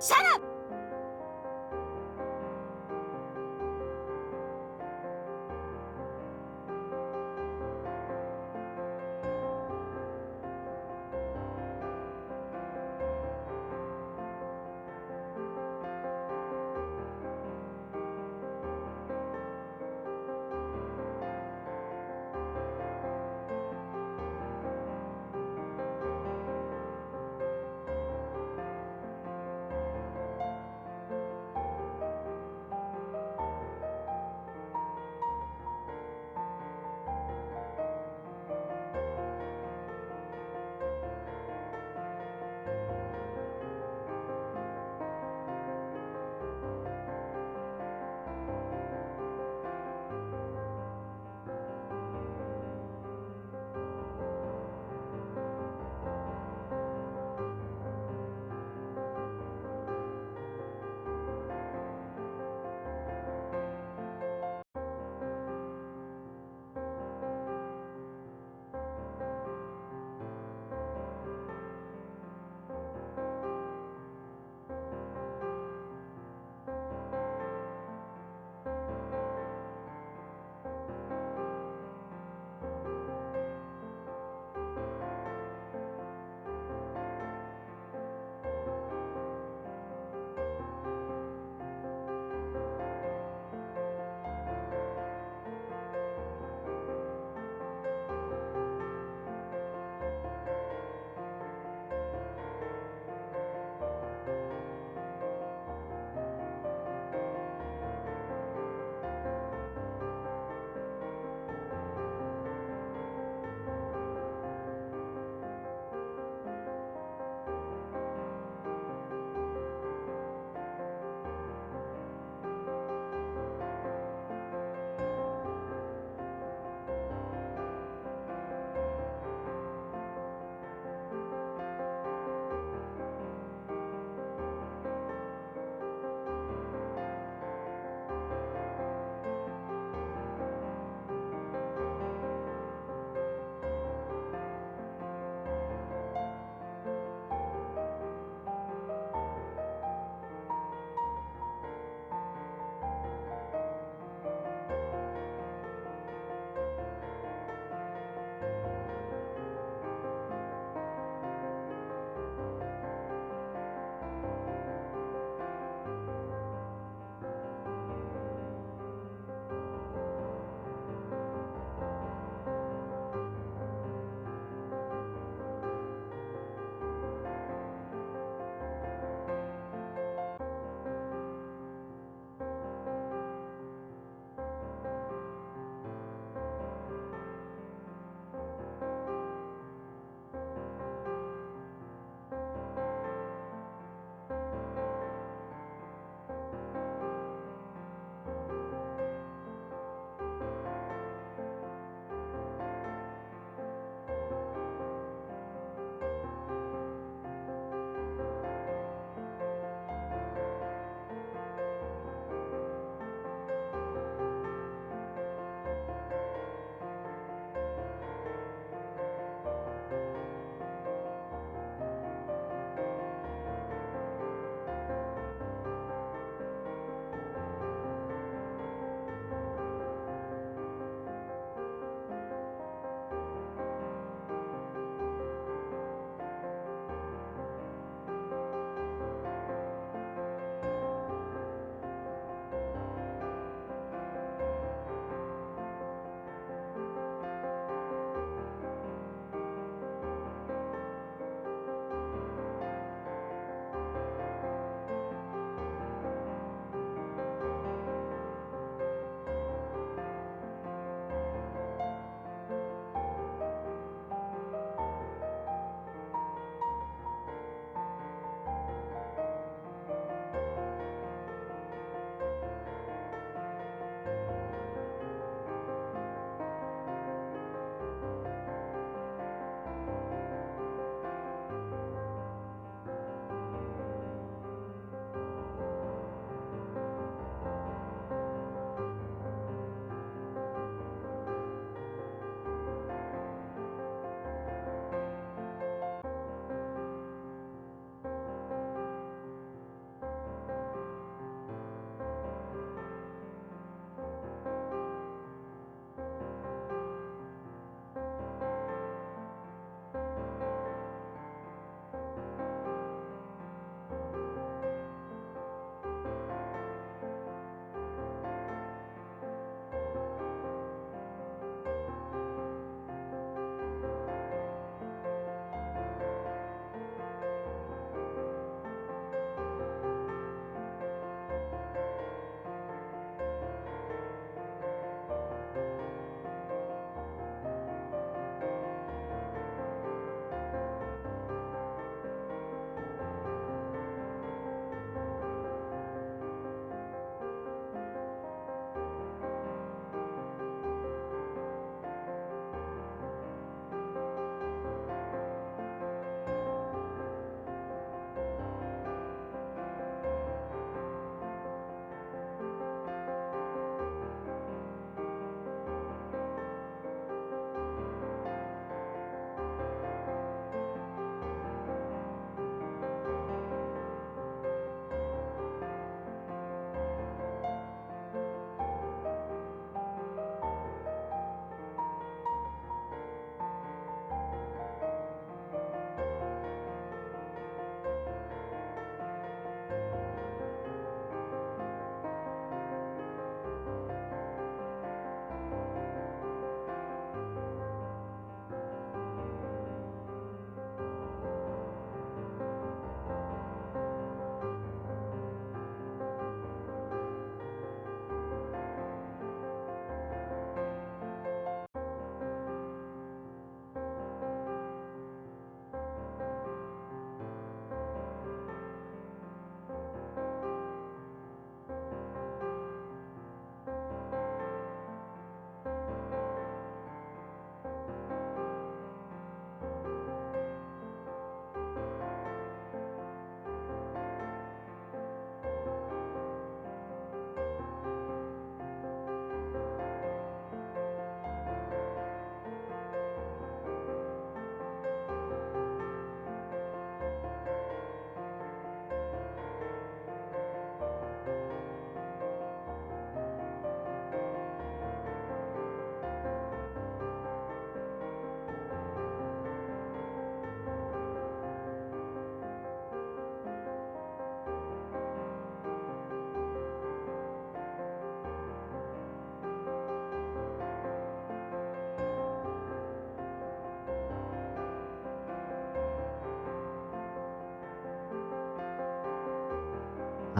Shut up!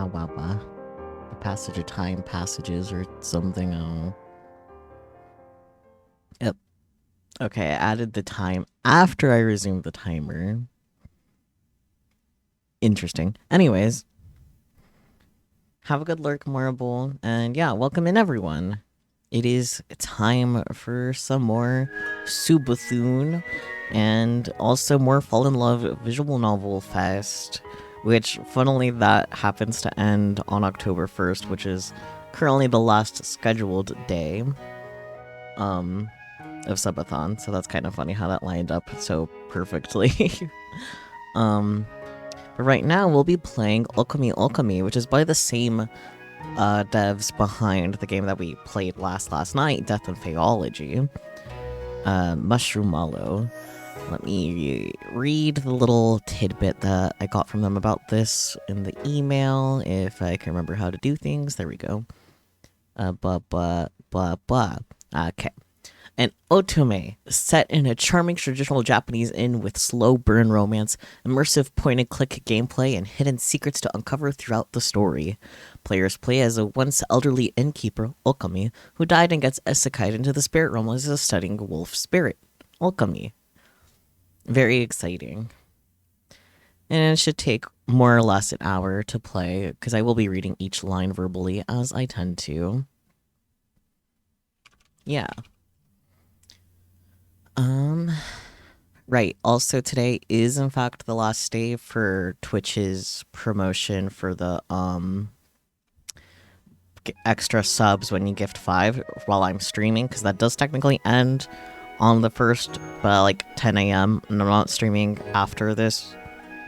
blah blah blah. The passage of time passages or something. I don't know. Yep. Okay, I added the time after I resumed the timer. Interesting. Anyways, have a good lurk, Marble, and yeah, welcome in everyone. It is time for some more Subathune and also more Fall in Love Visual Novel Fest, which funnily that happens to end on October 1st, which is currently the last scheduled day of Subathon, so that's kind of funny how that lined up so perfectly. But right now we'll be playing Okami, which is by the same devs behind the game that we played last night, Death and Phaeology. Mushroom Mallow. Let me read the little tidbit that I got from them about this in the email, if I can remember how to do things. There we go. Okay. An otome, set in a charming traditional Japanese inn with slow burn romance, immersive point-and-click gameplay, and hidden secrets to uncover throughout the story. Players play as a once elderly innkeeper, Okami, who died and gets isekai'd into the spirit realm as a studying wolf spirit. Okami. Very exciting. And it should take more or less an hour to play, because I will be reading each line verbally, as I tend to. Yeah. Right. Also, today is in fact the last day for Twitch's promotion for the extra subs when you gift 5 while I'm streaming, because that does technically end on the 1st, but like 10 a.m. and I'm not streaming after this,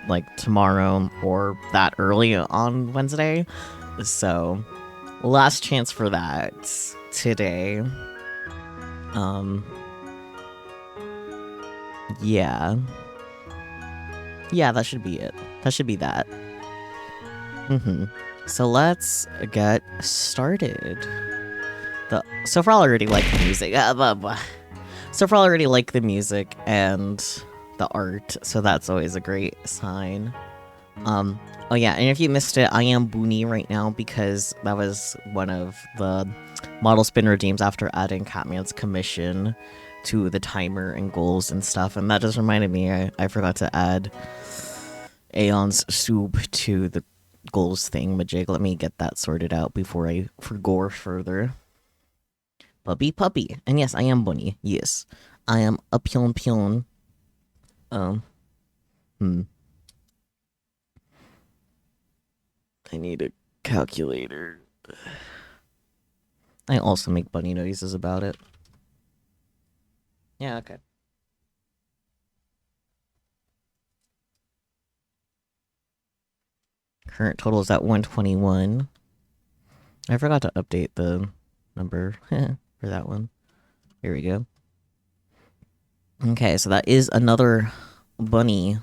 like tomorrow or that early on Wednesday. So, last chance for that today. Yeah. Yeah, that should be it. That should be that. So let's get started. So far I already like the music. So far I already like the music and the art, so that's always a great sign. Oh yeah, and if you missed it, I am Boony right now because that was one of the model spin redeems after adding Catman's commission to the timer and goals and stuff, and that just reminded me I forgot to add Aeon's soup to the goals thing, Majig. Let me get that sorted out before I forgo further. Puppy. And yes, I am Bunny. Yes. I am a pion. I need a calculator. I also make bunny noises about it. Yeah, okay. Current total is at 121. I forgot to update the number for that one. Here we go. Okay, so that is another bunny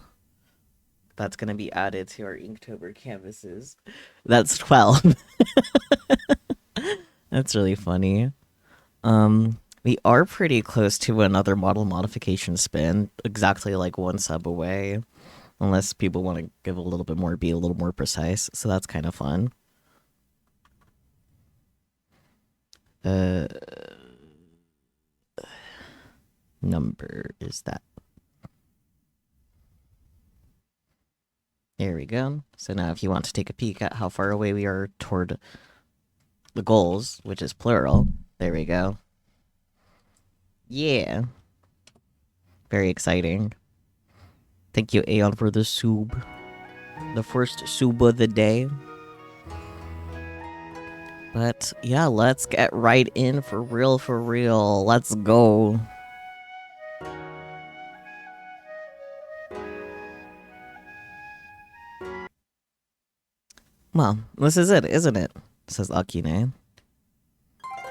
that's going to be added to our Inktober canvases. That's 12. That's really funny. We are pretty close to another model modification spin, exactly like 1 sub away, unless people want to give a little bit more, be a little more precise, so that's kind of fun. Number is that? There we go. So now if you want to take a peek at how far away we are toward the goals, which is plural, there we go. Yeah. Very exciting. Thank you, Aeon, for the sub. The first sub of the day. But yeah, let's get right in for real. Let's go. Well, this is it, isn't it? Says Akine.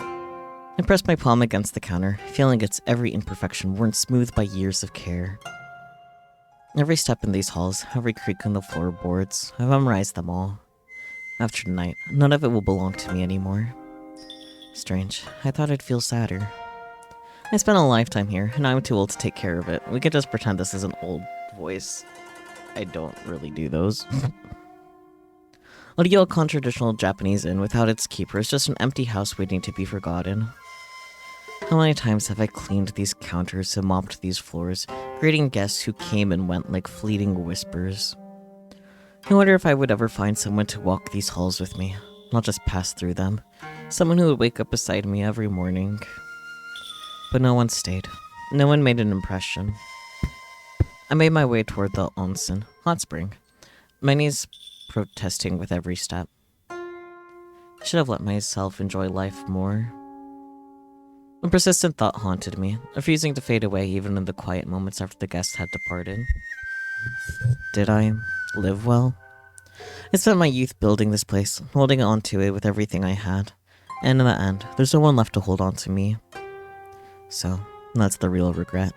I press my palm against the counter, feeling its every imperfection worn smooth by years of care. Every step in these halls, every creak in the floorboards, I've memorized them all. After tonight, none of it will belong to me anymore. Strange, I thought I'd feel sadder. I spent a lifetime here, and I'm too old to take care of it. We could just pretend this is an old voice. I don't really do those. A ryokan traditional Japanese inn without its keeper is just an empty house waiting to be forgotten. How many times have I cleaned these counters and mopped these floors, greeting guests who came and went like fleeting whispers? I wonder if I would ever find someone to walk these halls with me, not just pass through them. Someone who would wake up beside me every morning. But no one stayed. No one made an impression. I made my way toward the onsen, hot spring, my knees protesting with every step. I should have let myself enjoy life more. A persistent thought haunted me, refusing to fade away even in the quiet moments after the guests had departed. Did I live well? I spent my youth building this place, holding on to it with everything I had. And in the end, there's no one left to hold on to me. So, that's the real regret.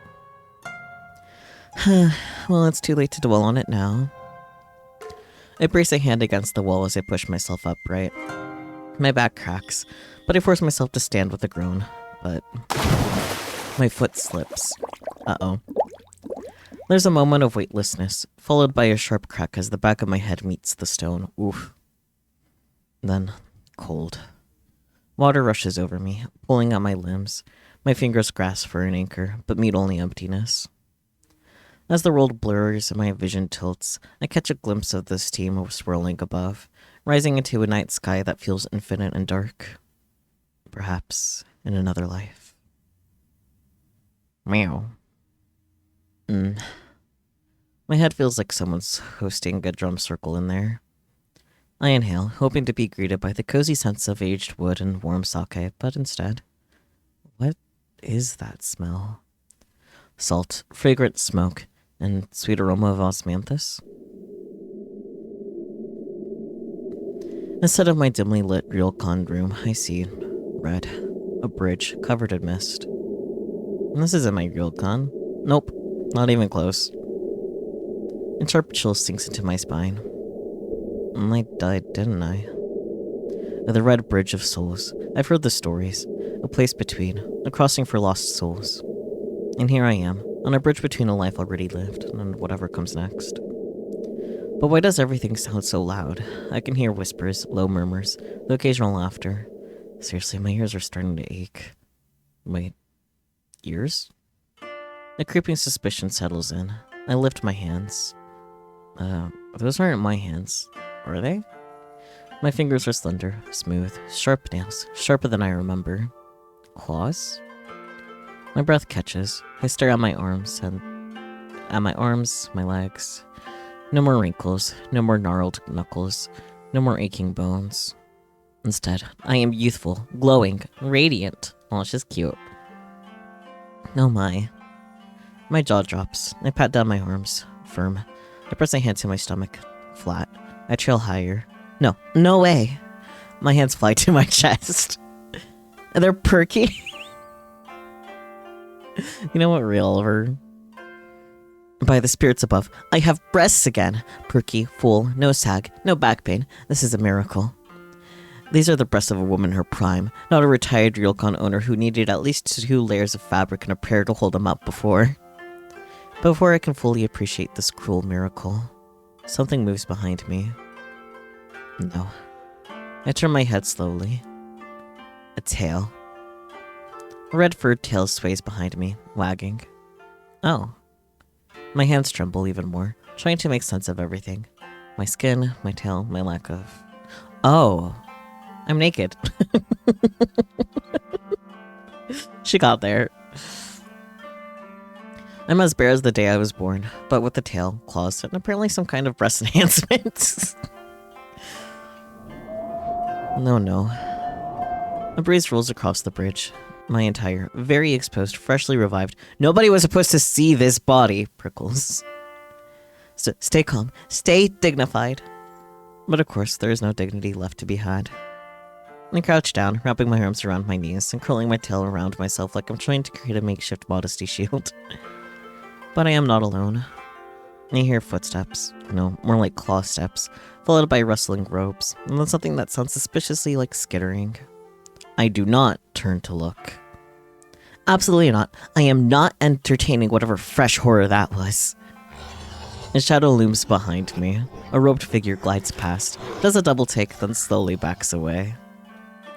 Well, it's too late to dwell on it now. I brace a hand against the wall as I push myself upright. My back cracks, but I force myself to stand with a groan. But my foot slips. Uh-oh. There's a moment of weightlessness, followed by a sharp crack as the back of my head meets the stone. Oof. Then, cold. Water rushes over me, pulling at my limbs. My fingers grasp for an anchor, but meet only emptiness. As the world blurs and my vision tilts, I catch a glimpse of the steam swirling above, rising into a night sky that feels infinite and dark. Perhaps in another life. Meow. My head feels like someone's hosting a drum circle in there. I inhale, hoping to be greeted by the cozy sense of aged wood and warm sake, but instead, what is that smell? Salt, fragrant smoke, and sweet aroma of osmanthus? Instead of my dimly lit ryokan room, I see red, a bridge covered in mist. And this isn't my ryokan. Nope, not even close. A sharp chill sinks into my spine. I died, didn't I? The red bridge of souls. I've heard the stories. A place between, a crossing for lost souls. And here I am, on a bridge between a life already lived and whatever comes next. But why does everything sound so loud? I can hear whispers, low murmurs, the occasional laughter. Seriously, my ears are starting to ache. Wait, ears? A creeping suspicion settles in. I lift my hands. Those aren't my hands, are they? My fingers are slender, smooth, sharp nails, sharper than I remember. Claws? My breath catches. I stare at my arms, my legs. No more wrinkles, no more gnarled knuckles, no more aching bones. Instead, I am youthful, glowing, radiant. Oh, it's just cute. Oh my. My jaw drops. I pat down my arms, firm. I press my hand to my stomach, flat. I trail higher. No way. My hands fly to my chest. And they're perky. You know what, real Oliver? By the spirits above, I have breasts again. Perky, full, no sag, no back pain. This is a miracle. These are the breasts of a woman in her prime, not a retired ryokan owner who needed at least 2 layers of fabric and a prayer to hold them up before. Before I can fully appreciate this cruel miracle, something moves behind me. No. I turn my head slowly. A tail. A red furred tail sways behind me, wagging. Oh. My hands tremble even more, trying to make sense of everything. My skin, my tail, my lack of... Oh. I'm naked. She got there. I'm as bare as the day I was born, but with the tail, claws, and apparently some kind of breast enhancement. No. A breeze rolls across the bridge. My entire, very exposed, freshly revived, nobody was supposed to see this body, prickles. Stay calm, stay dignified. But of course, there is no dignity left to be had. I crouch down, wrapping my arms around my knees and curling my tail around myself like I'm trying to create a makeshift modesty shield. But I am not alone. I hear footsteps, no, more like claw steps, followed by rustling robes, and then something that sounds suspiciously like skittering. I do not turn to look. Absolutely not. I am not entertaining whatever fresh horror that was. A shadow looms behind me. A robed figure glides past, does a double take, then slowly backs away.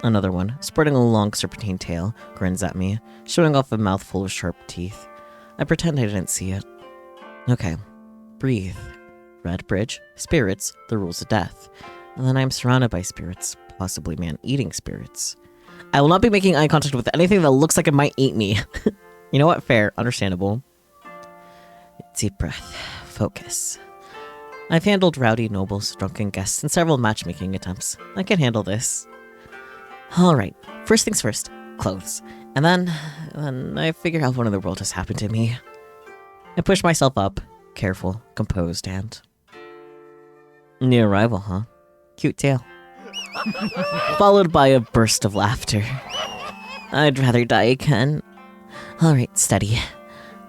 Another one, sporting a long serpentine tail, grins at me, showing off a mouthful of sharp teeth. I pretend I didn't see it. Okay, breathe. Red bridge, spirits, the rules of death. And then I'm surrounded by spirits, possibly man-eating spirits. I will not be making eye contact with anything that looks like it might eat me. You know what? Fair. Understandable. Deep breath. Focus. I've handled rowdy nobles, drunken guests, and several matchmaking attempts. I can handle this. Alright. First things first. Clothes. And then I figure out what in the world has happened to me. I push myself up. Careful. Composed and... New arrival, huh? Cute tail. Followed by a burst of laughter. I'd rather die again. Alright, steady.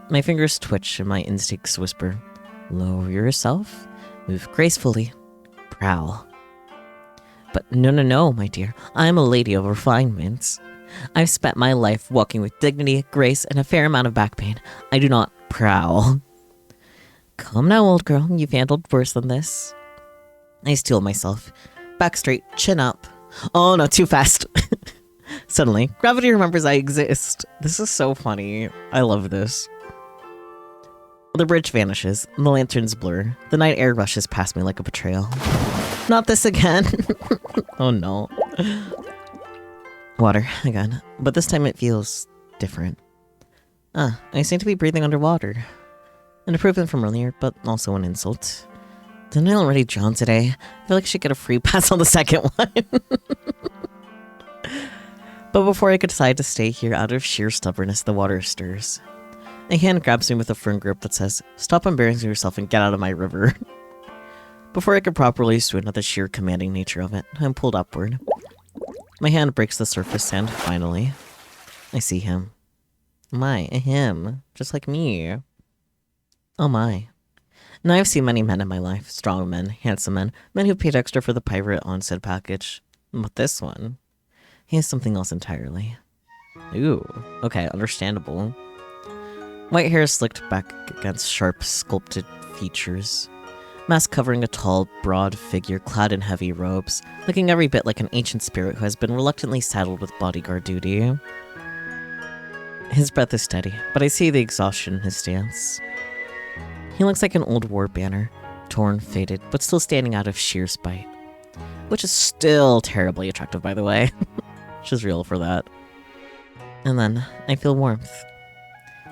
My fingers twitch and my instincts whisper. Lower yourself. Move gracefully. Prowl. But no, my dear. I'm a lady of refinement. I've spent my life walking with dignity, grace, and a fair amount of back pain. I do not prowl. Come now, old girl. You've handled worse than this. I steel myself. Back straight, chin up. Oh no, too fast. Suddenly, gravity remembers I exist. This is so funny. I love this. The bridge vanishes. The lanterns blur. The night air rushes past me like a betrayal. Not this again. Oh no. Water, again. But this time it feels different. I seem to be breathing underwater. An improvement from earlier, but also an insult. Didn't I already drown today? I feel like I should get a free pass on the second one. But before I could decide to stay here out of sheer stubbornness, the water stirs. A hand grabs me with a firm grip that says, "Stop embarrassing yourself and get out of my river." Before I could properly swim at the sheer commanding nature of it, I'm pulled upward. My hand breaks the surface and, finally, I see him. Him. Just like me. Oh my. Now I've seen many men in my life. Strong men, handsome men, men who paid extra for the pirate on-said package. But this one, he is something else entirely. Ooh, okay, understandable. White hair slicked back against sharp, sculpted features. Mask covering a tall, broad figure clad in heavy robes, looking every bit like an ancient spirit who has been reluctantly saddled with bodyguard duty. His breath is steady, but I see the exhaustion in his stance. He looks like an old war banner, torn, faded, but still standing out of sheer spite. Which is still terribly attractive, by the way. She's real for that. And then, I feel warmth.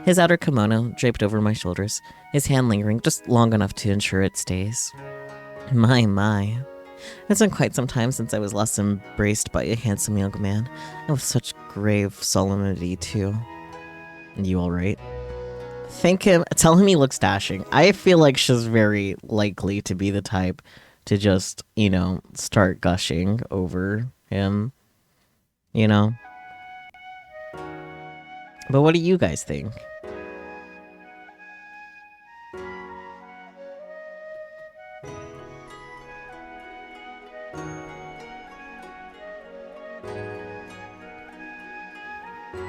His outer kimono draped over my shoulders, his hand lingering just long enough to ensure it stays. My. It's been quite some time since I was last embraced by a handsome young man, and with such grave solemnity, too. You alright? Tell him he looks dashing. I feel like she's very likely to be the type to just, start gushing over him. But what do you guys think?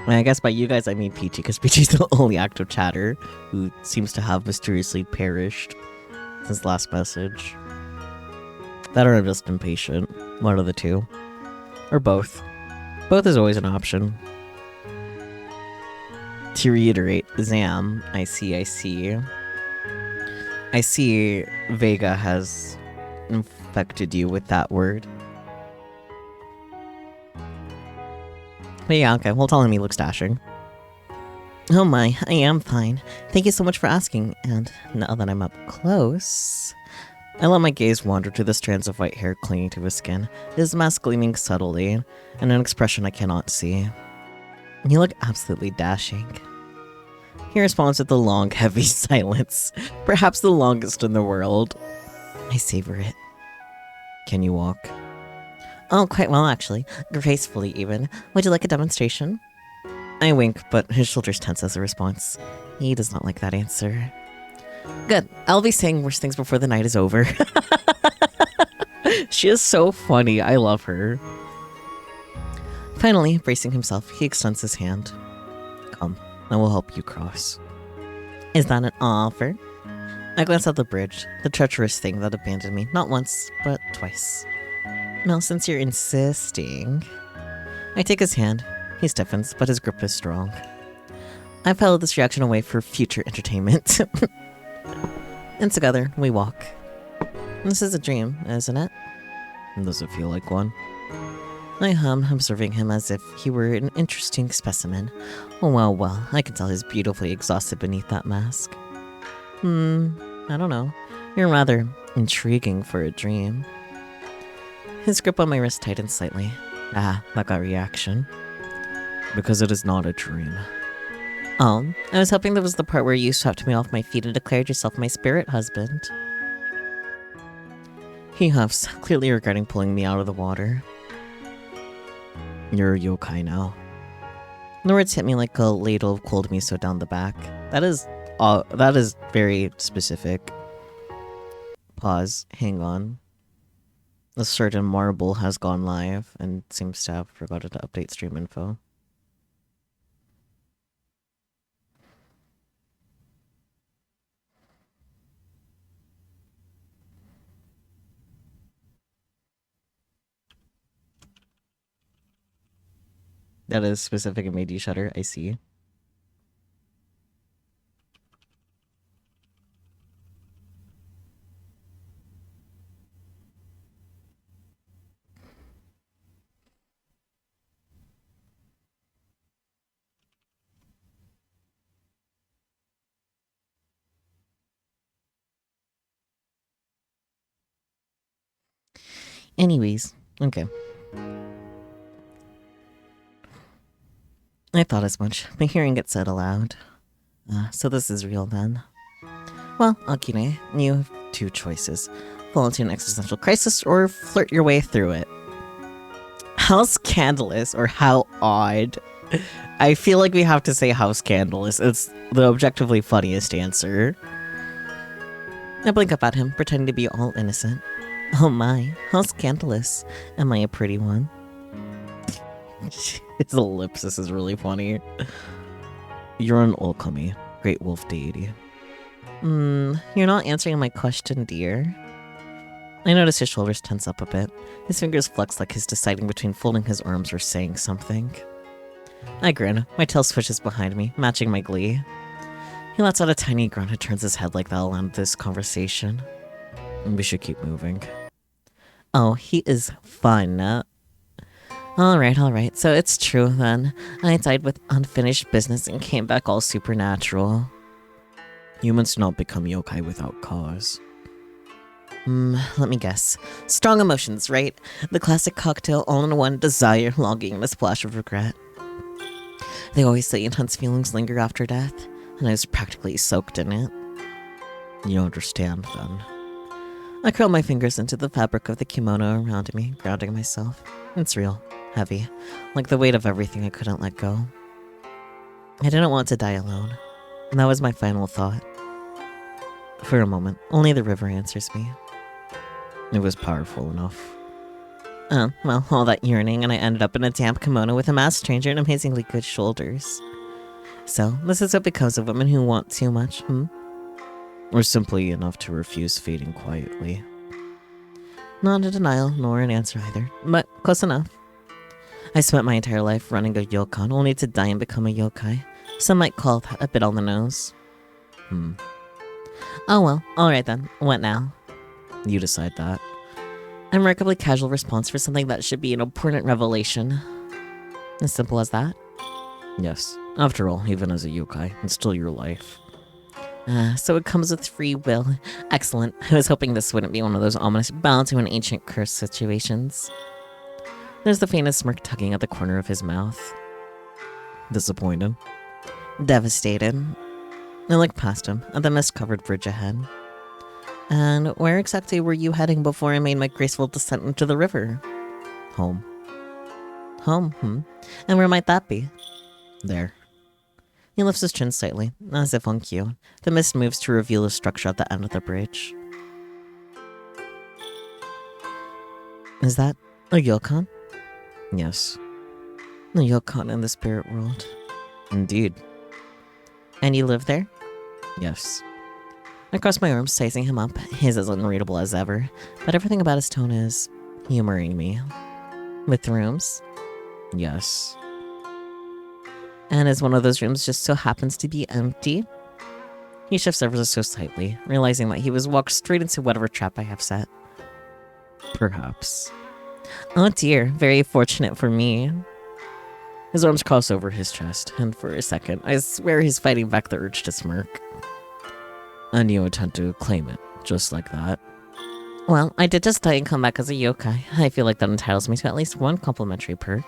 I guess by you guys I mean Peachy, because Peachy's the only active chatter who seems to have mysteriously perished since last message. That or I'm just impatient. One of the two. Or both. Both is always an option. To reiterate, Zam, I see. I see Vega has infected you with that word. But yeah, okay, we'll tell him he looks dashing. Oh my, I am fine. Thank you so much for asking, and now that I'm up close... I let my gaze wander to the strands of white hair clinging to his skin, his mask gleaming subtly, and an expression I cannot see. You look absolutely dashing. He responds with a long, heavy silence, perhaps the longest in the world. I savor it. Can you walk? Oh, quite well, actually. Gracefully, even. Would you like a demonstration? I wink, but his shoulders tense as a response. He does not like that answer. Good. I'll be saying worse things before the night is over. She is so funny. I love her. Finally, bracing himself, he extends his hand. Come, I will help you cross. Is that an offer? I glance at the bridge, the treacherous thing that abandoned me, not once, but twice. Well, since you're insisting... I take his hand. He stiffens, but his grip is strong. I filed this reaction away for future entertainment. And together, we walk. This is a dream, isn't it? Does it feel like one? I hum, observing him as if he were an interesting specimen. Oh, well, I can tell he's beautifully exhausted beneath that mask. I don't know. You're rather intriguing for a dream. His grip on my wrist tightens slightly. Ah, that got reaction. Because it is not a dream. Oh, I was hoping that was the part where you swept me off my feet and declared yourself my spirit husband. He huffs, clearly regretting pulling me out of the water. You're a yokai now. The words hit me like a ladle of cold miso down the back. That is very specific. Pause. Hang on. A certain marble has gone live and seems to have forgotten to update stream info. That is specific and made you shudder, I see. Anyways, okay. I thought as much, but hearing it said aloud. So this is real then. Well, Akine, you have two choices. Fall into an existential crisis or flirt your way through it. How scandalous or how odd. I feel like we have to say how scandalous. It's the objectively funniest answer. I blink up at him, pretending to be all innocent. Oh my, how scandalous. Am I a pretty one? His ellipsis is really funny. You're an Okami, great wolf deity. You're not answering my question, dear. I notice his shoulders tense up a bit. His fingers flex like he's deciding between folding his arms or saying something. I grin. My tail swishes behind me, matching my glee. He lets out a tiny grunt and turns his head like that'll end this conversation. We should keep moving. Oh, he is fun. Alright. So it's true then. I died with unfinished business and came back all supernatural. Humans do not become yokai without cause. Let me guess. Strong emotions, right? The classic cocktail all-in-one: desire, longing, and a splash of regret. They always say intense feelings linger after death, and I was practically soaked in it. You understand, then. I curl my fingers into the fabric of the kimono around me, grounding myself. It's real. Heavy. Like the weight of everything I couldn't let go. I didn't want to die alone. And that was my final thought. For a moment, only the river answers me. It was powerful enough. Oh, well, all that yearning, and I ended up in a damp kimono with a masked stranger and amazingly good shoulders. So, this is what becomes of women who want too much, Or simply enough to refuse fading quietly. Not a denial, nor an answer either, but close enough. I spent my entire life running a ryokan, only to die and become a yokai. Some might call that a bit on the nose. Oh well, alright then, what now? You decide that. A remarkably casual response for something that should be an important revelation. As simple as that? Yes. After all, even as a yokai, it's still your life. So it comes with free will. Excellent. I was hoping this wouldn't be one of those ominous bow to an ancient curse situations. There's the faintest smirk tugging at the corner of his mouth. Disappointed? Devastated. I looked past him, at the mist-covered bridge ahead. And where exactly were you heading before I made my graceful descent into the river? Home. Home, And where might that be? There. He lifts his chin slightly, as if on cue. The mist moves to reveal a structure at the end of the bridge. Is that a ryokan? Yes. A ryokan in the spirit world. Indeed. And you live there? Yes. I cross my arms, sizing him up. He's as unreadable as ever, but everything about his tone is humoring me. With rooms? Yes. And as one of those rooms just so happens to be empty, he shifts ever so slightly, realizing that he was walked straight into whatever trap I have set. Perhaps. Oh dear, very fortunate for me. His arms cross over his chest, and for a second, I swear he's fighting back the urge to smirk. And you intend to claim it, just like that? Well, I did just die and come back as a yokai. I feel like that entitles me to at least one complimentary perk.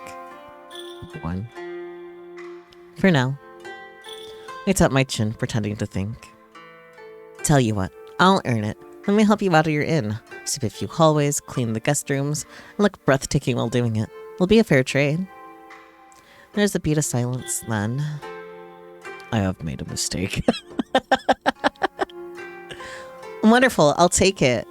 One. For now. I tap my chin, pretending to think. Tell you what, I'll earn it. Let me help you out of your inn. Sweep a few hallways, clean the guest rooms, and look breathtaking while doing it. Will be a fair trade. There's a beat of silence, then. I have made a mistake. Wonderful, I'll take it.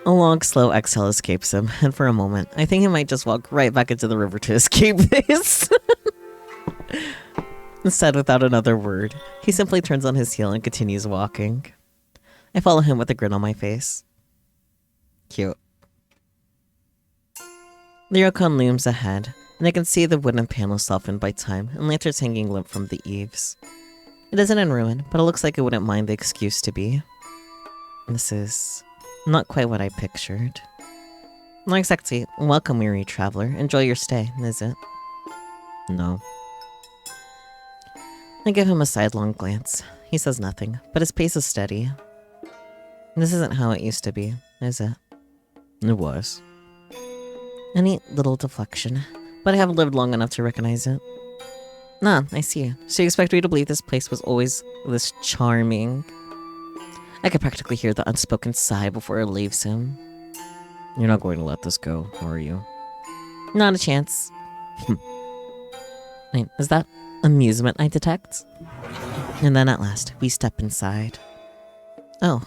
A long, slow exhale escapes him, and for a moment, I think he might just walk right back into the river to escape this. Instead, without another word, he simply turns on his heel and continues walking. I follow him with a grin on my face. Cute. The ryokan looms ahead, and I can see the wooden panels softened by time and lanterns hanging limp from the eaves. It isn't in ruin, but it looks like it wouldn't mind the excuse to be. This is not quite what I pictured. Not exactly. Welcome, weary traveler. Enjoy your stay, is it? No. I give him a sidelong glance. He says nothing, but his pace is steady. This isn't how it used to be, is it? It was. A neat little deflection, but I haven't lived long enough to recognize it. Ah, I see. So you expect me to believe this place was always this charming? I could practically hear the unspoken sigh before it leaves him. You're not going to let this go, are you? Not a chance. Wait, is that amusement I detect? And then at last, we step inside. Oh.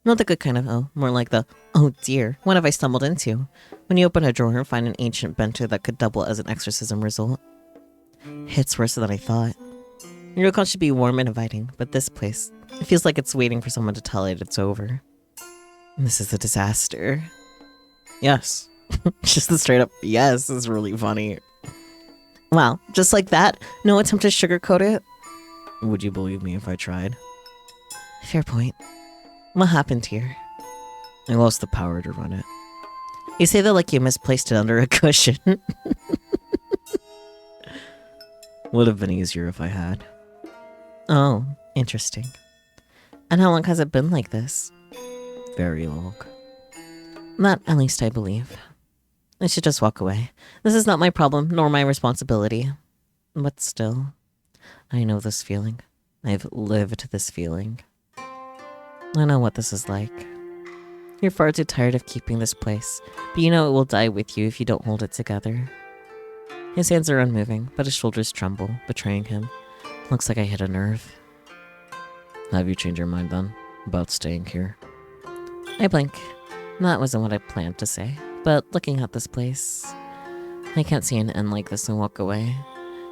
Not the good kind of oh, more like the, oh dear, what have I stumbled into? When you open a drawer and find an ancient bento that could double as an exorcism result. It's worse than I thought. Your ryokan should be warm and inviting, but this place, it feels like it's waiting for someone to tell it it's over. This is a disaster. Yes. Just the straight up yes is really funny. Wow, just like that? No attempt to sugarcoat it? Would you believe me if I tried? Fair point. What happened here? I lost the power to run it. You say that like you misplaced it under a cushion. Would have been easier if I had. Oh, interesting. And how long has it been like this? Very long. That, at least I believe. I should just walk away. This is not my problem, nor my responsibility. But still, I know this feeling. I've lived this feeling. I know what this is like. You're far too tired of keeping this place, but you know it will die with you if you don't hold it together. His hands are unmoving, but his shoulders tremble, betraying him. Looks like I hit a nerve. Have you changed your mind then? About staying here? I blink. That wasn't what I planned to say, but looking at this place, I can't see an end like this and walk away.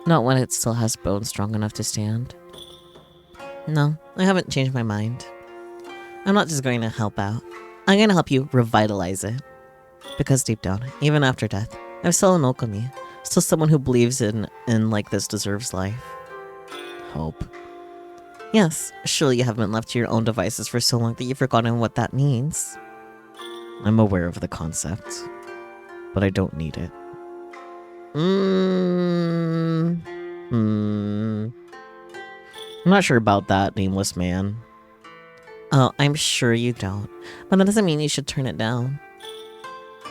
Not when it still has bones strong enough to stand. No, I haven't changed my mind. I'm not just going to help out. I'm going to help you revitalize it. Because deep down, even after death, I'm still an Okami. Still someone who believes in like this deserves life. Help. Yes, surely you haven't been left to your own devices for so long that you've forgotten what that means. I'm aware of the concept, but I don't need it. I'm not sure about that, nameless man. Oh, I'm sure you don't, but that doesn't mean you should turn it down.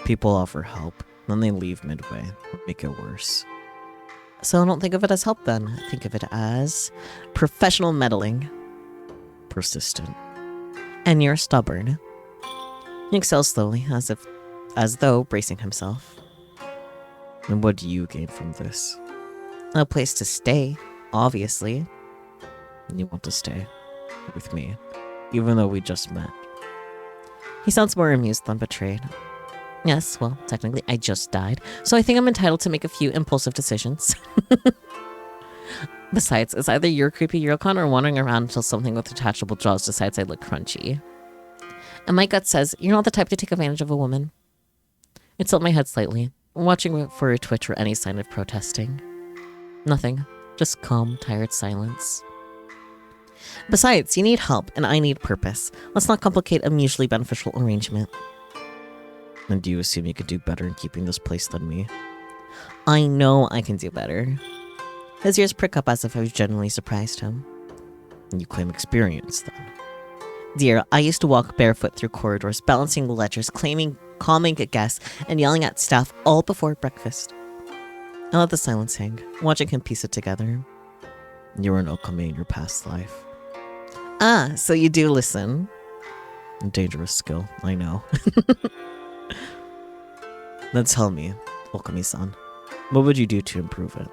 People offer help, then they leave midway, make it worse. So don't think of it as help then. Think of it as professional meddling. Persistent. And you're stubborn. He exhales slowly, as though bracing himself. And what do you gain from this? A place to stay, obviously. You want to stay with me, even though we just met. He sounds more amused than betrayed. Yes, well, technically I just died, so I think I'm entitled to make a few impulsive decisions. Besides, it's either you're creepy Eurocon or wandering around until something with detachable jaws decides I look crunchy. And my gut says, you're not the type to take advantage of a woman. I tilt my head slightly, watching for a twitch or any sign of protesting. Nothing. Just calm, tired silence. Besides, you need help, and I need purpose. Let's not complicate a mutually beneficial arrangement. And do you assume you could do better in keeping this place than me? I know I can do better. His ears prick up as if I was genuinely surprised him. And you claim experience, then? Dear, I used to walk barefoot through corridors, balancing ledgers, calming guests, and yelling at staff all before breakfast. I let the silence hang, watching him piece it together. You were an Okami in your past life. Ah, so you do listen. A dangerous skill, I know. Then tell me, Okami-san, what would you do to improve it?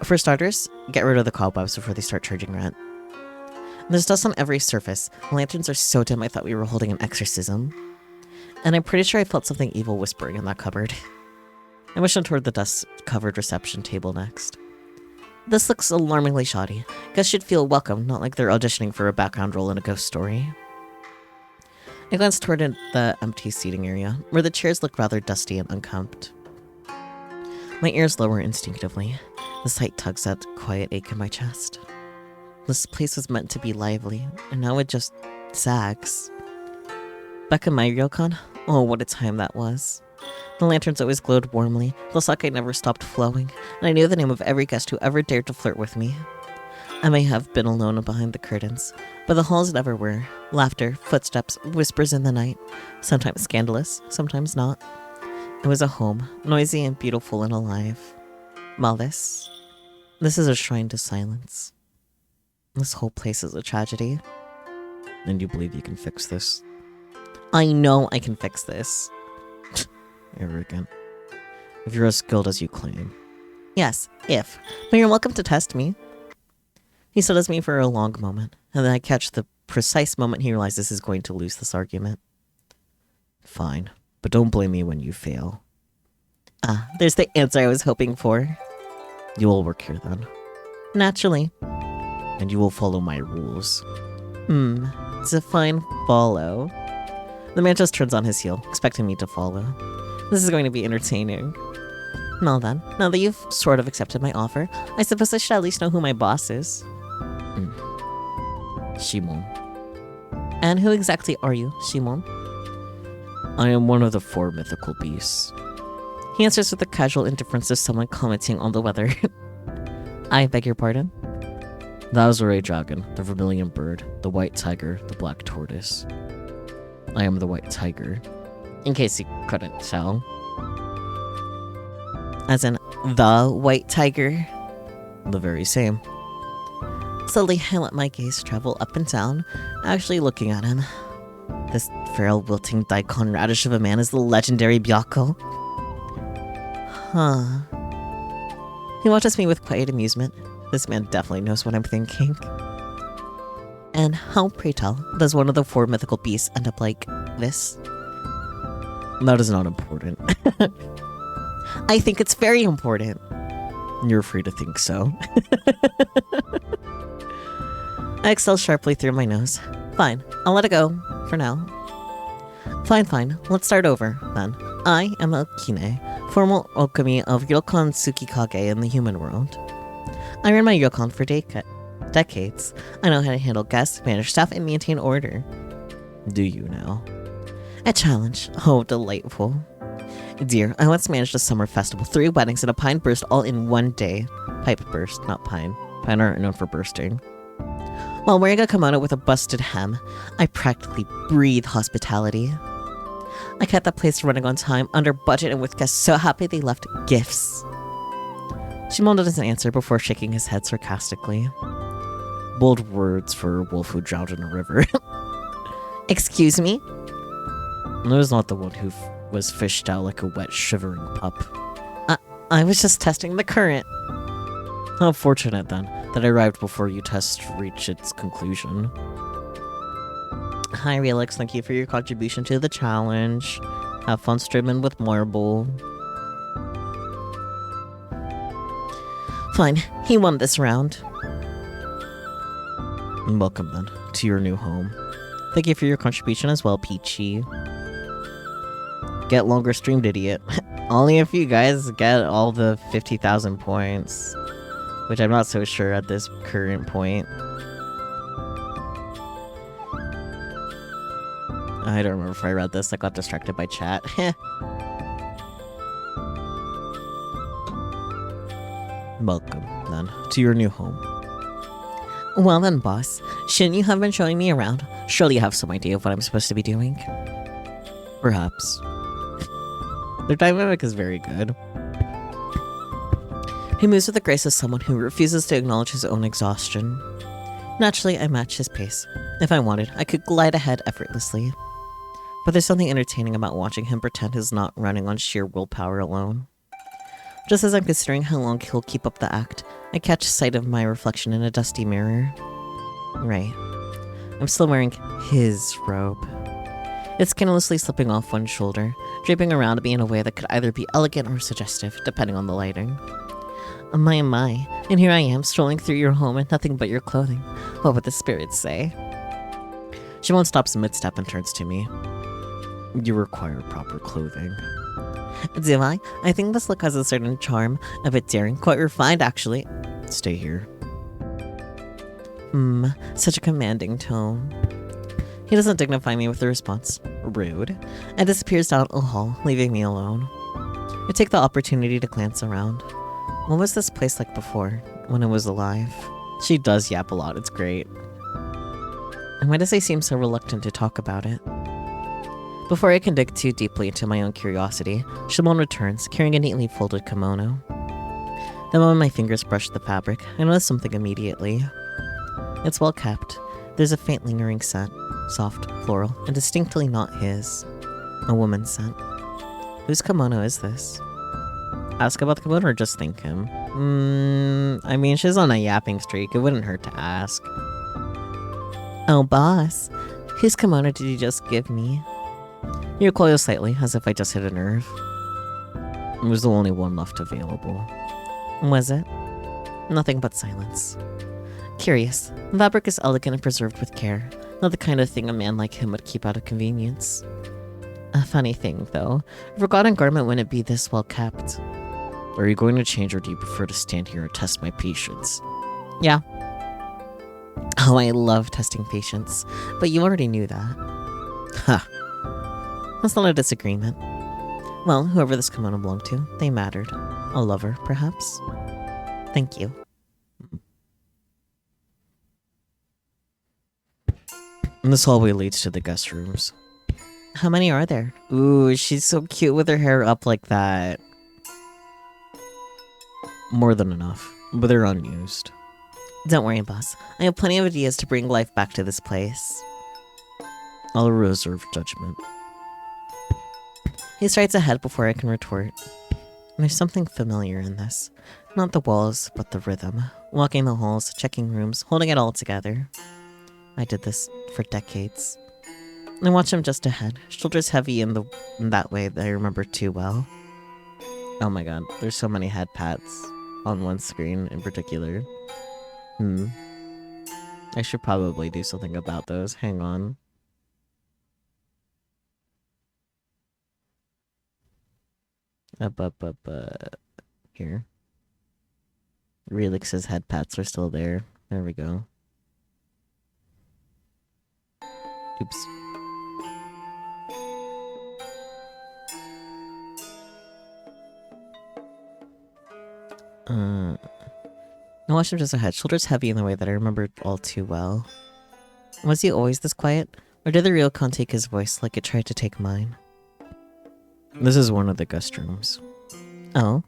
For starters, get rid of the cobwebs before they start charging rent. There's dust on every surface. The lanterns are so dim I thought we were holding an exorcism. And I'm pretty sure I felt something evil whispering in that cupboard. I motioned toward the dust-covered reception table next. This looks alarmingly shoddy. Guests should feel welcome, not like they're auditioning for a background role in a ghost story. I glanced toward the empty seating area, where the chairs look rather dusty and unkempt. My ears lower instinctively. The sight tugs at quiet ache in my chest. This place was meant to be lively, and now it just sags. Back in my ryokan, oh, what a time that was. The lanterns always glowed warmly, the sake never stopped flowing, and I knew the name of every guest who ever dared to flirt with me. I may have been alone behind the curtains, but the halls never were. Laughter, footsteps, whispers in the night, sometimes scandalous, sometimes not. It was a home, noisy and beautiful and alive. Well, this is a shrine to silence. This whole place is a tragedy. And you believe you can fix this? I know I can fix this. Arrogant. If you're as skilled as you claim. Yes, if. But you're welcome to test me. He studies me for a long moment, and then I catch the precise moment he realizes he's going to lose this argument. Fine, but don't blame me when you fail. Ah, there's the answer I was hoping for. You will work here then. Naturally. And you will follow my rules. Define follow. The man just turns on his heel, expecting me to follow. This is going to be entertaining. Well then, now that you've sort of accepted my offer, I suppose I should at least know who my boss is. Shimon. And who exactly are you, Shimon? I am one of the 4 mythical beasts. He answers with the casual indifference of someone commenting on the weather. I beg your pardon? The Azure dragon, the vermilion bird, the white tiger, the black tortoise. I am the white tiger. In case you couldn't tell. As in, the white tiger? The very same. Slowly, I let my gaze travel up and down, actually looking at him. This feral, wilting daikon radish of a man is the legendary Byakko. Huh. He watches me with quiet amusement. This man definitely knows what I'm thinking. And how, pray tell, does one of the 4 mythical beasts end up like this? That is not important. I think it's very important. You're free to think so. I exhale sharply through my nose. Fine, I'll let it go, for now. Fine, let's start over, then. I am a Kine, former Okami of Ryokan Tsukikage in the human world. I ran my Ryokan for decades. I know how to handle guests, manage staff, and maintain order. Do you now? A challenge. Oh, delightful. Dear, I once managed a summer festival, 3 weddings, and a pine burst all in one day. Pipe burst, not pine. Pine aren't known for bursting. While wearing a kimono with a busted hem, I practically breathe hospitality. I kept that place running on time, under budget, and with guests so happy they left gifts. Shimon doesn't answer before shaking his head sarcastically. Bold words for a wolf who drowned in a river. Excuse me? I was not the one who was fished out like a wet, shivering pup. I was just testing the current. How fortunate, then, that I arrived before you test reached its conclusion. Hi, Relix. Thank you for your contribution to the challenge. Have fun streaming with Marble. Fine, he won this round. Welcome then to your new home. Thank you for your contribution as well, Peachy. Get longer streamed, idiot. Only if you guys get all the 50,000 points. Which I'm not so sure at this current point. I don't remember if I read this. I got distracted by chat. Welcome, then, to your new home. Well then, boss. Shouldn't you have been showing me around? Surely you have some idea of what I'm supposed to be doing. Perhaps. Their dynamic is very good. He moves with the grace of someone who refuses to acknowledge his own exhaustion. Naturally, I match his pace. If I wanted, I could glide ahead effortlessly. But there's something entertaining about watching him pretend he's not running on sheer willpower alone. Just as I'm considering how long he'll keep up the act, I catch sight of my reflection in a dusty mirror. Right. I'm still wearing his robe. It's carelessly slipping off one shoulder, draping around me in a way that could either be elegant or suggestive, depending on the lighting. My, and here I am, strolling through your home in nothing but your clothing. What would the spirits say? Shimon stops mid-step and turns to me. You require proper clothing. Do I? I think this look has a certain charm, a bit daring, quite refined actually. Stay here. Such a commanding tone. He doesn't dignify me with a response. Rude. And disappears down a hall, leaving me alone. I take the opportunity to glance around. What was this place like before, when it was alive? She does yap a lot, it's great. And why does he seem so reluctant to talk about it? Before I can dig too deeply into my own curiosity, Shimon returns, carrying a neatly folded kimono. The moment my fingers brush the fabric, I notice something immediately. It's well kept. There's a faint lingering scent, soft, floral, and distinctly not his. A woman's scent. Whose kimono is this? Ask about the kimono or just thank him? I mean, she's on a yapping streak. It wouldn't hurt to ask. Oh, boss. Whose kimono did you just give me? He recoils slightly, as if I just hit a nerve. It was the only one left available. Was it? Nothing but silence. Curious. The fabric is elegant and preserved with care. Not the kind of thing a man like him would keep out of convenience. A funny thing, though. A forgotten garment wouldn't be this well kept. Are you going to change, or do you prefer to stand here and test my patience? Yeah. Oh, I love testing patience. But you already knew that. Ha. That's not a disagreement. Well, whoever this kimono belonged to, they mattered. A lover, perhaps? Thank you. And this hallway leads to the guest rooms. How many are there? Ooh, she's so cute with her hair up like that. More than enough, but they're unused. Don't worry, boss. I have plenty of ideas to bring life back to this place. I'll reserve judgment. He strides ahead before I can retort. There's something familiar in this. Not the walls, but the rhythm. Walking the halls, checking rooms, holding it all together. I did this for decades. I watch him just ahead, shoulders heavy in that way that I remember too well. Oh my god, there's so many head pats on one screen in particular. I should probably do something about those. Hang on. Here. Relix's head pats are still there. There we go. Oops. I watched him just ahead, shoulders heavy in the way that I remembered all too well. Was he always this quiet? Or did the ryokan take his voice like it tried to take mine? This is one of the guest rooms. Oh?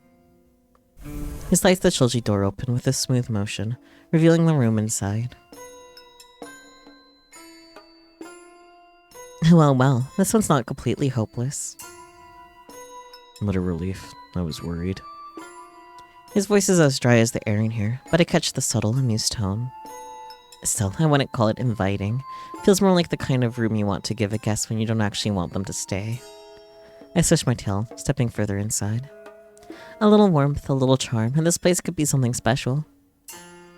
He slides the shoji door open with a smooth motion, revealing the room inside. Well, this one's not completely hopeless. What a relief. I was worried. His voice is as dry as the air in here, but I catch the subtle, amused tone. Still, I wouldn't call it inviting. Feels more like the kind of room you want to give a guest when you don't actually want them to stay. I swish my tail, stepping further inside. A little warmth, a little charm, and this place could be something special.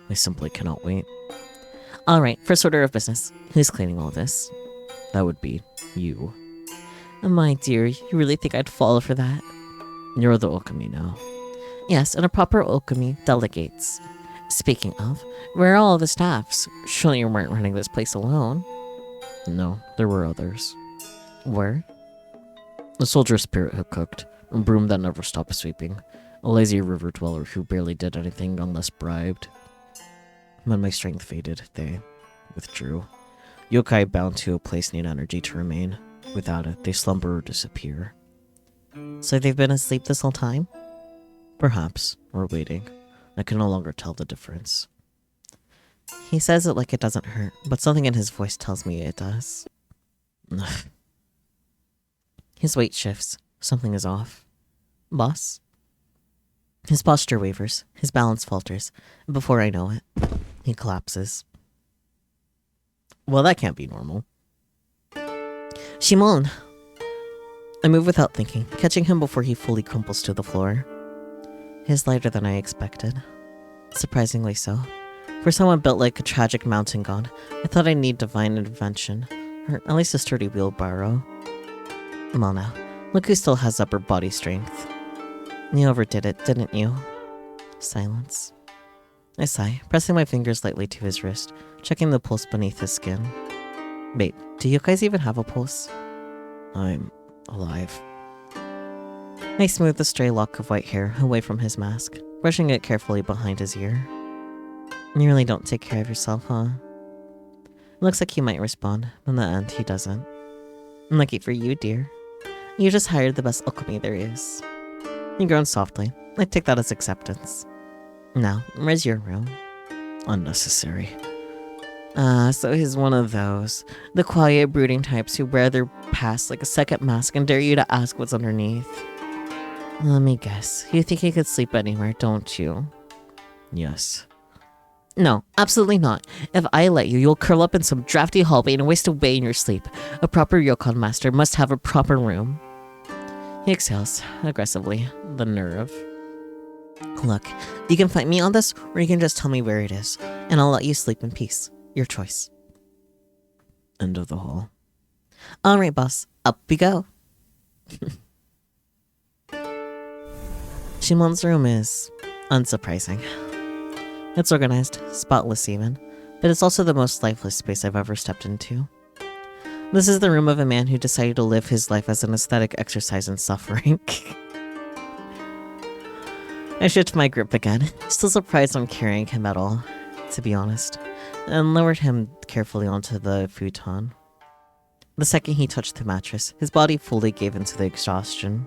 I simply cannot wait. Alright, first order of business. Who's cleaning all this? That would be you. My dear, you really think I'd fall for that? You're the Okami now. Yes, and a proper Okami delegates. Speaking of, where are all the staffs? Surely you weren't running this place alone. No, there were others. Where? The soldier spirit who cooked, a broom that never stopped sweeping, a lazy river dweller who barely did anything unless bribed. When my strength faded, they withdrew. Yokai bound to a place need energy to remain. Without it, they slumber or disappear. So they've been asleep this whole time? Perhaps, or waiting. I can no longer tell the difference. He says it like it doesn't hurt, but something in his voice tells me it does. His weight shifts. Something is off. Boss? His posture wavers. His balance falters. And before I know it, he collapses. Well, that can't be normal. Shimon! I move without thinking, catching him before he fully crumples to the floor. He's lighter than I expected. Surprisingly so. For someone built like a tragic mountain god, I thought I'd need divine intervention, or at least a sturdy wheelbarrow. Well now, look who still has upper body strength. You overdid it, didn't you? Silence. I sigh, pressing my fingers lightly to his wrist, checking the pulse beneath his skin. Wait, do you guys even have a pulse? I'm alive. I smooth the stray lock of white hair away from his mask, brushing it carefully behind his ear. You really don't take care of yourself, huh? Looks like he might respond, but in the end, he doesn't. Lucky for you, dear. You just hired the best Okami there is. He groans softly. I take that as acceptance. Now, where's your room? Unnecessary. So he's one of those. The quiet, brooding types who wear their past like a second mask and dare you to ask what's underneath. Let me guess. You think he could sleep anywhere, don't you? Yes. No, absolutely not. If I let you, you'll curl up in some drafty hallway and waste away in your sleep. A proper Ryokan master must have a proper room. He exhales, aggressively. The nerve. Look, you can fight me on this, or you can just tell me where it is, and I'll let you sleep in peace. Your choice. End of the hall. Alright, boss. Up we go. Shimon's room is unsurprising. It's organized, spotless even, but it's also the most lifeless space I've ever stepped into. This is the room of a man who decided to live his life as an aesthetic exercise in suffering. I shift my grip again, still surprised I'm carrying him at all, to be honest, and lowered him carefully onto the futon. The second he touched the mattress, his body fully gave into the exhaustion.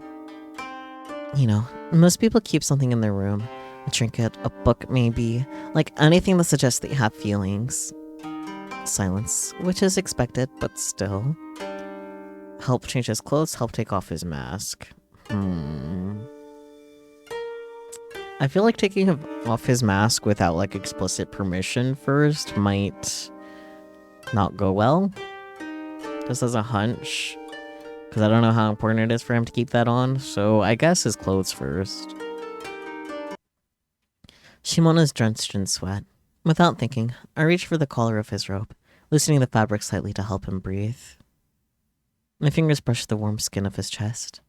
You know, most people keep something in their room. A trinket, a book maybe, like anything that suggests they have feelings. Silence, which is expected, but still. Help change his clothes, help take off his mask. I feel like taking off his mask without like explicit permission first might not go well. Just as a hunch. Because I don't know how important it is for him to keep that on, so I guess his clothes first. Shimon is drenched in sweat. Without thinking, I reach for the collar of his robe, loosening the fabric slightly to help him breathe. My fingers brush the warm skin of his chest.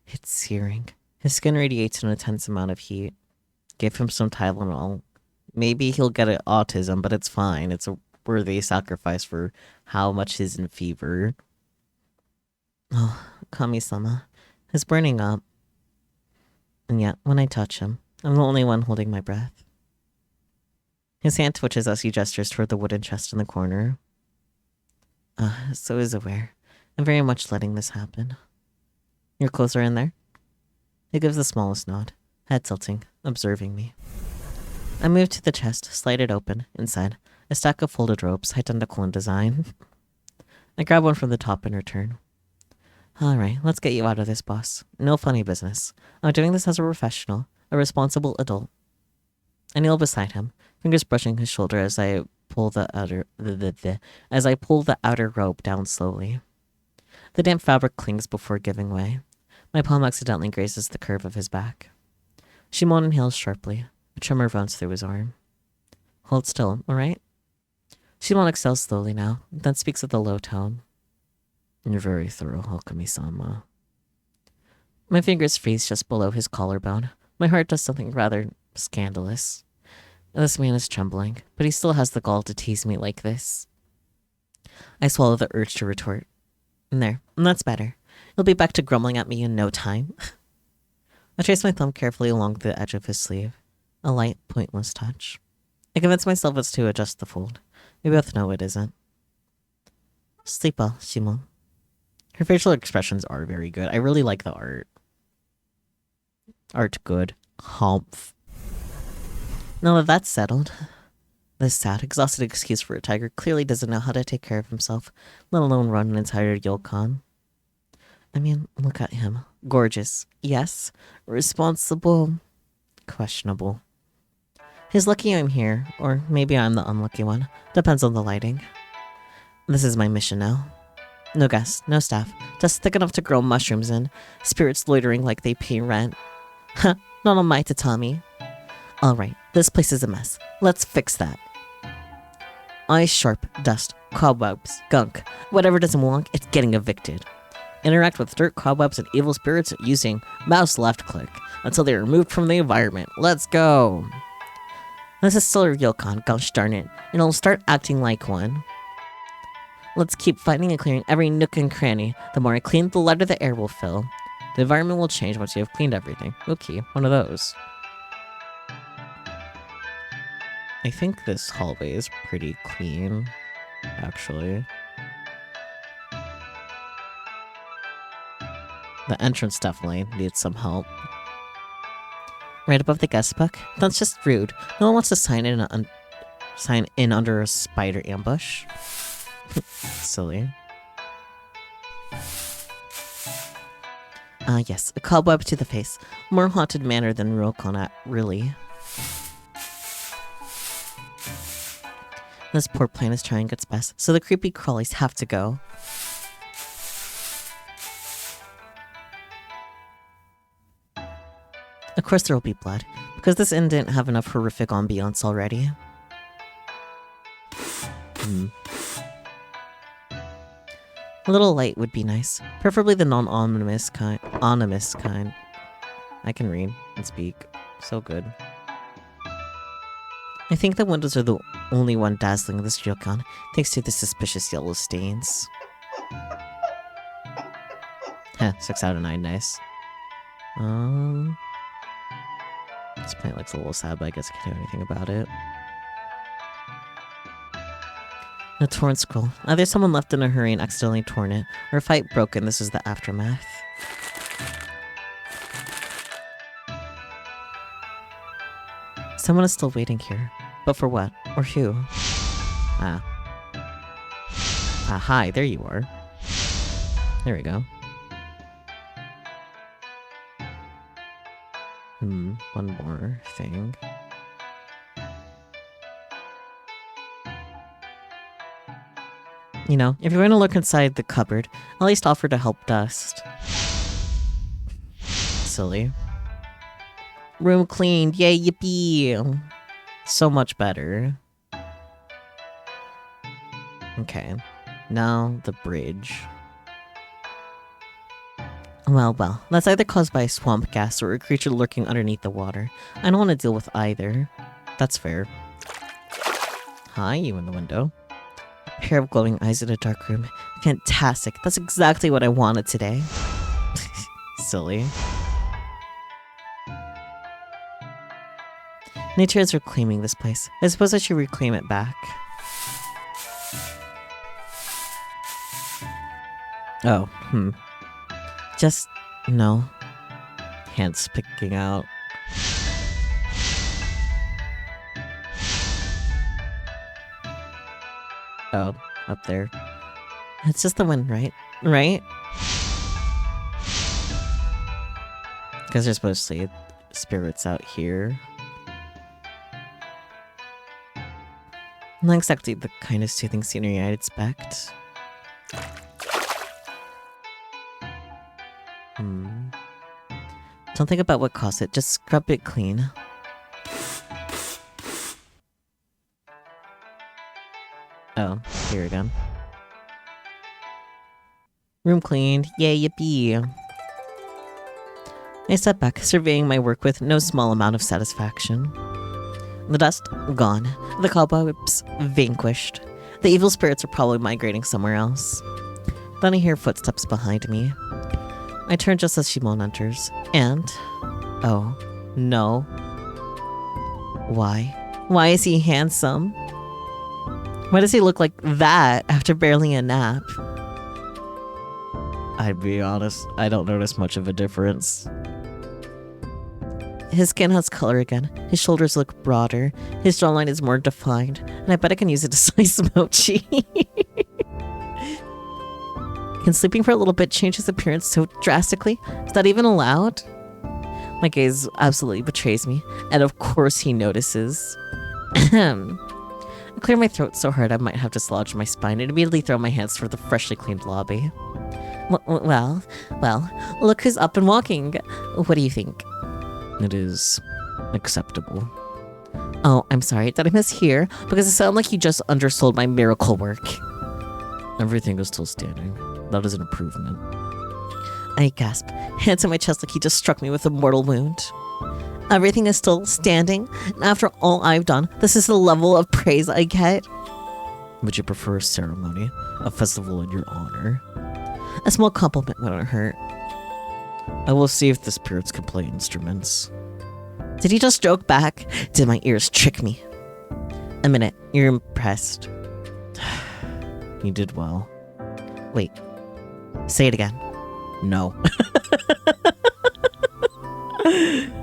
It's searing. His skin radiates an intense amount of heat. Give him some Tylenol. Maybe he'll get autism, but it's fine. It's a worthy sacrifice for how much he's in fever. Oh, Kami-sama. He's burning up. And yet, when I touch him, I'm the only one holding my breath. His hand twitches as he gestures toward the wooden chest in the corner. So is aware. I'm very much letting this happen. Your clothes are in there? He gives the smallest nod, head tilting, observing me. I move to the chest, slide it open. Inside, a stack of folded robes, identical in design. I grab one from the top in return. Alright, let's get you out of this, boss. No funny business. I'm doing this as a professional, a responsible adult. I kneel beside him, fingers brushing his shoulder as I pull the outer robe down slowly. The damp fabric clings before giving way. My palm accidentally grazes the curve of his back. Shimon inhales sharply. A tremor runs through his arm. Hold still, alright? Shimon exhales slowly now, then speaks with a low tone. You're very thorough, Okami-sama. My fingers freeze just below his collarbone. My heart does something rather scandalous. This man is trembling, but he still has the gall to tease me like this. I swallow the urge to retort. There, that's better. He'll be back to grumbling at me in no time. I trace my thumb carefully along the edge of his sleeve. A light, pointless touch. I convince myself it's to adjust the fold. We both know it isn't. Sleep well, Shimon. Her facial expressions are very good. I really like the art. Art good. Humph. Now that that's settled, this sad, exhausted excuse for a tiger clearly doesn't know how to take care of himself, let alone run an entire ryokan. I mean, look at him. Gorgeous. Yes. Responsible. Questionable. He's lucky I'm here, or maybe I'm the unlucky one. Depends on the lighting. This is my mission now. No guests, no staff, just thick enough to grow mushrooms in, spirits loitering like they pay rent. Huh, not on my tatami. Alright, this place is a mess. Let's fix that. Eyes sharp, dust, cobwebs, gunk. Whatever doesn't belong, it's getting evicted. Interact with dirt, cobwebs, and evil spirits using mouse left click until they are removed from the environment. Let's go! This is still a ryokan, gosh darn it, and it'll start acting like one. Let's keep finding and clearing every nook and cranny. The more I clean, the lighter the air will fill. The environment will change once you have cleaned everything. Okay, one of those. I think this hallway is pretty clean, actually. The entrance definitely needs some help. Right above the guest book? That's just rude. No one wants to sign in under a spider ambush. Silly. Yes, a cobweb to the face. More haunted manner than Ryokan, really. This poor plane is trying its best, so the creepy crawlies have to go. Of course there will be blood, because this inn didn't have enough horrific ambiance already. A little light would be nice, preferably the non-ominous kind. Ominous kind. I can read and speak. So good. I think the windows are the only one dazzling this ryokan, thanks to the suspicious yellow stains. Heh, 6 out of 9, nice. This plant looks a little sad, but I guess I can't do anything about it. A torn scroll. Either someone left in a hurry and accidentally torn it, or a fight broke and this is the aftermath. Someone is still waiting here. But for what? Or who? Hi, there you are. There we go. One more thing. You know, if you're going to look inside the cupboard, at least offer to help dust. Silly. Room cleaned, yay, yippee! So much better. Okay, now the bridge. Well, that's either caused by swamp gas or a creature lurking underneath the water. I don't want to deal with either. That's fair. Hi, you in the window. A pair of glowing eyes in a dark room. Fantastic, that's exactly what I wanted today. Silly. Nature is reclaiming this place. I suppose I should reclaim it back. Oh, Just, no. Hands picking out. Oh, up there. It's just the wind, right? Right? Because there's mostly spirits out here. Not exactly the kind of soothing scenery I'd expect. Don't think about what caused it, just scrub it clean. Oh, here again. Room cleaned. Yay, yippee. I sat back, surveying my work with no small amount of satisfaction. The dust, gone. The cobwebs, vanquished. The evil spirits are probably migrating somewhere else. Then I hear footsteps behind me. I turn just as Shimon enters, and... oh, no. Why? Why is he handsome? Why does he look like that after barely a nap? I'd be honest, I don't notice much of a difference. His skin has color again. His shoulders look broader. His jawline is more defined. And I bet I can use it to slice mochi. Can sleeping for a little bit change his appearance so drastically? Is that even allowed? My gaze absolutely betrays me. And of course he notices. I clear my throat so hard I might have dislodged my spine and immediately throw my hands toward the freshly cleaned lobby. Well, look who's up and walking. What do you think? It is acceptable. Oh, I'm sorry. Did I mishear? Because it sounded like you just undersold my miracle work. Everything is still standing. That is an improvement. I gasp, hands on my chest like he just struck me with a mortal wound. Everything is still standing, and after all I've done, this is the level of praise I get. Would you prefer a ceremony? A festival in your honor? A small compliment wouldn't hurt. I will see if the spirits can play instruments. Did he just joke back? Did my ears trick me? A minute, you're impressed. You did well. Wait, say it again. No.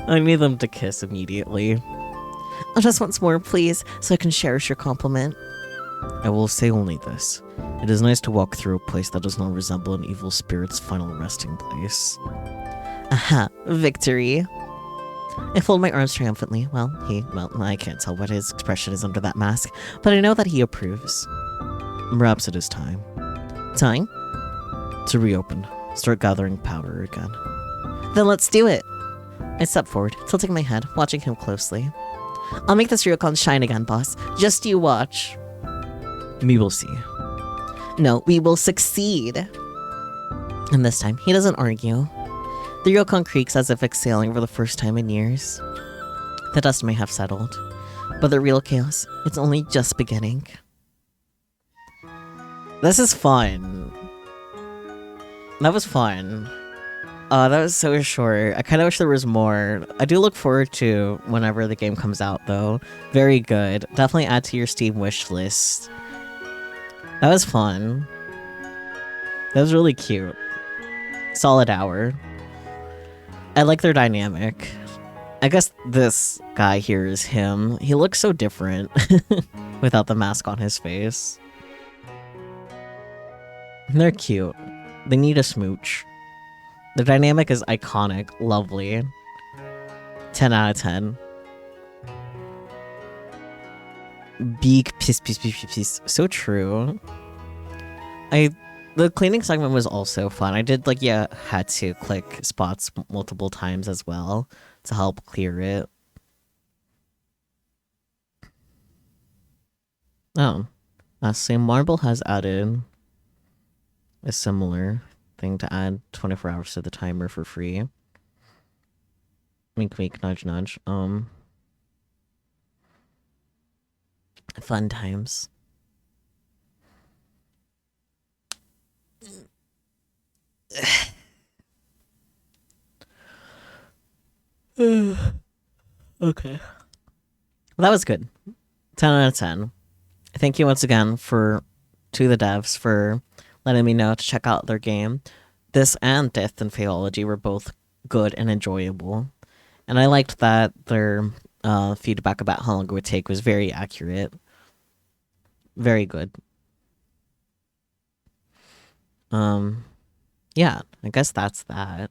I need them to kiss immediately. Oh, just once more, please, so I can cherish your compliment. I will say only this. It is nice to walk through a place that does not resemble an evil spirit's final resting place. Aha, victory. I fold my arms triumphantly. Well, I can't tell what his expression is under that mask, but I know that he approves. Perhaps it is time. Time? To reopen. Start gathering power again. Then let's do it! I step forward, tilting my head, watching him closely. I'll make this Ryokon shine again, boss. Just you watch. We will see. No, we will succeed. And this time, he doesn't argue. The Ryokon creaks as if exhaling for the first time in years. The dust may have settled, but the real chaos, it's only just beginning. This is fun. That was fun. That was so short. I kind of wish there was more. I do look forward to whenever the game comes out, though. Very good. Definitely add to your Steam wish list. That was fun. That was really cute. Solid hour. I like their dynamic. I guess this guy here is him. He looks so different without the mask on his face. They're cute. They need a smooch. The dynamic is iconic, lovely. 10 out of 10. Beak, piss. So true. The cleaning segment was also fun. I did, had to click spots multiple times as well to help clear it. Oh. Same Marble has added a similar thing to add 24 hours to the timer for free. Wink, wink, nudge, nudge. Fun times. Okay. Well, that was good. 10 out of 10. Thank you once again to the devs for letting me know to check out their game. This and Death and Phaeology were both good and enjoyable. And I liked that their feedback about how long it would take was very accurate. Very good. Yeah, I guess that's that.